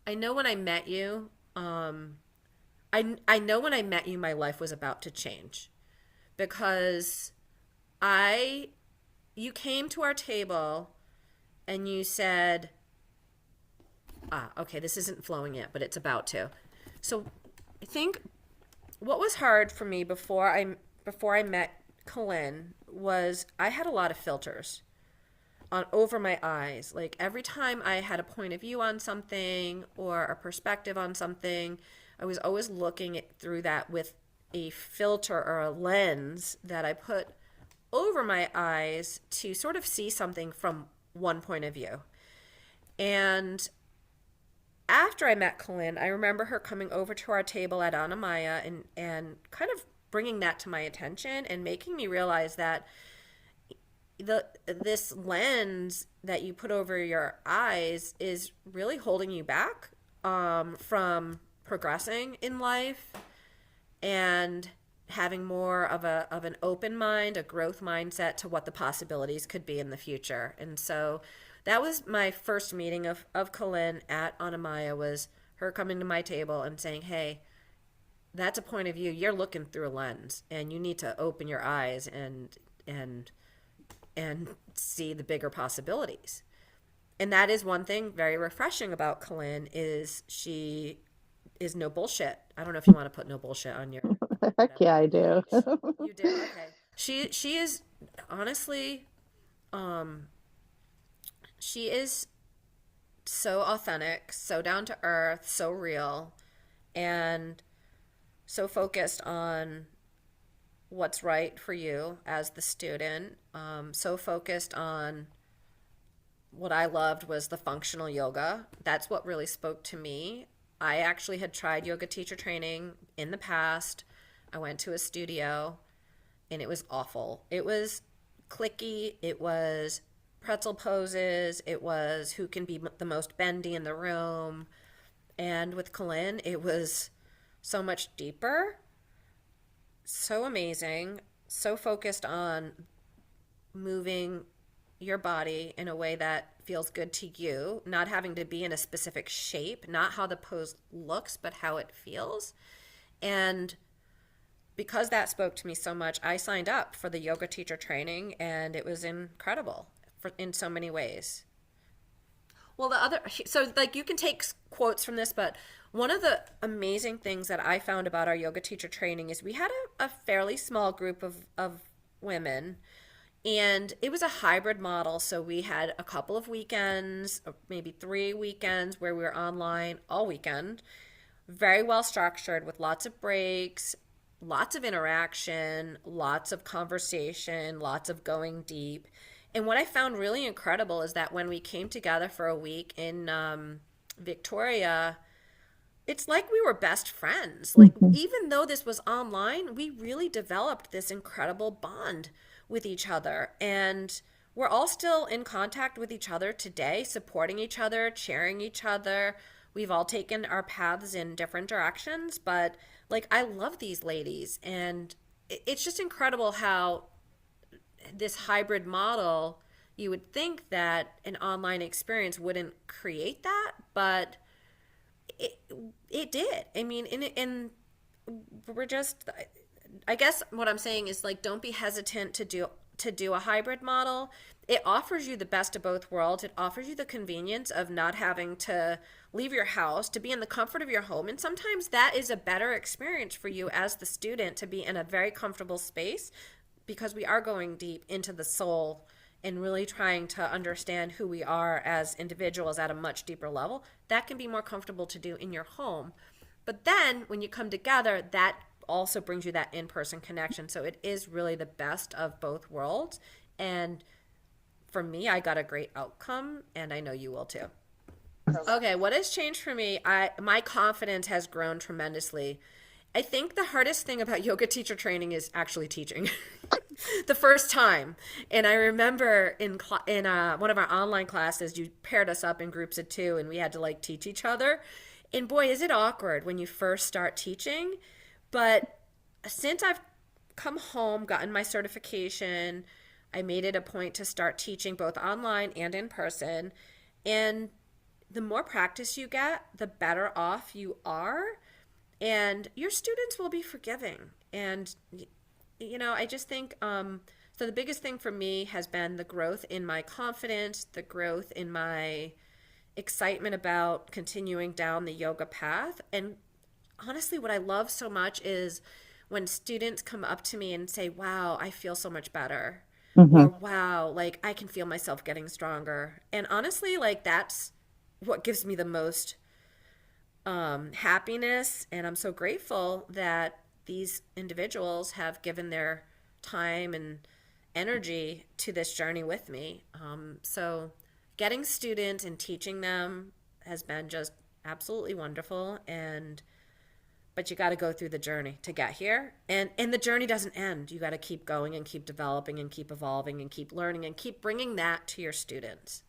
I know when I met you, I know when I met you, my life was about to change because I, you came to our table and you said, okay, this isn't flowing yet, but it's about to. So I think what was hard for me before I met Colin was I had a lot of filters on over my eyes. Like every time I had a point of view on something or a perspective on something, I was always looking it through that with a filter or a lens that I put over my eyes to sort of see something from one point of view. And after I met Colin, I remember her coming over to our table at Anamaya and kind of bringing that to my attention and making me realize that this lens that you put over your eyes is really holding you back from progressing in life and having more of an open mind, a growth mindset to what the possibilities could be in the future. And so that was my first meeting of Colin at Anamaya, was her coming to my table and saying, hey, that's a point of view. You're looking through a lens and you need to open your eyes and and see the bigger possibilities. And that is one thing very refreshing about Colin is she is no bullshit. I don't know if you want to put no bullshit on your Heck whatever. yeah, I do. You do? Okay. She is honestly um she is so authentic, so down to earth, so real, and so focused on what's right for you as the student. So focused on what I loved was the functional yoga. That's what really spoke to me. I actually had tried yoga teacher training in the past. I went to a studio and it was awful. It was clicky. It was pretzel poses. It was who can be the most bendy in the room. And with Colin, it was so much deeper, so amazing, so focused on moving your body in a way that feels good to you, not having to be in a specific shape, not how the pose looks, but how it feels. And because that spoke to me so much, I signed up for the yoga teacher training and it was incredible in so many ways. Well, the other, so like you can take quotes from this, but one of the amazing things that I found about our yoga teacher training is we had a fairly small group of women, and it was a hybrid model. So we had a couple of weekends, maybe 3 weekends, where we were online all weekend, very well structured with lots of breaks, lots of interaction, lots of conversation, lots of going deep. And what I found really incredible is that when we came together for a week in Victoria, it's like we were best friends. Like, Mhm. even though this was online, we really developed this incredible bond with each other. And we're all still in contact with each other today, supporting each other, cheering each other. We've all taken our paths in different directions, but like, I love these ladies. And it's just incredible how this hybrid model, you would think that an online experience wouldn't create that, but it it did. I mean, and we're just, I guess what I'm saying is like, don't be hesitant to do a hybrid model. It offers you the best of both worlds. It offers you the convenience of not having to leave your house, to be in the comfort of your home. And sometimes that is a better experience for you as the student, to be in a very comfortable space, because we are going deep into the soul and really trying to understand who we are as individuals at a much deeper level. That can be more comfortable to do in your home. But then when you come together, that also brings you that in person connection. So it is really the best of both worlds. And for me, I got a great outcome, and I know you will too. Okay, what has changed for me? My confidence has grown tremendously. I think the hardest thing about yoga teacher training is actually teaching the first time. And I remember in one of our online classes, you paired us up in groups of two, and we had to like teach each other. And boy, is it awkward when you first start teaching. But since I've come home, gotten my certification, I made it a point to start teaching both online and in person. And the more practice you get, the better off you are, and your students will be forgiving. And I just think so the biggest thing for me has been the growth in my confidence, the growth in my excitement about continuing down the yoga path. And honestly, what I love so much is when students come up to me and say, "Wow, I feel so much better." Or, Hmm. "Wow, like I can feel myself getting stronger." And honestly, like that's what gives me the most happiness. And I'm so grateful that these individuals have given their time and energy to this journey with me. So getting students and teaching them has been just absolutely wonderful. And but you got to go through the journey to get here, and the journey doesn't end. You got to keep going and keep developing and keep evolving and keep learning and keep bringing that to your students.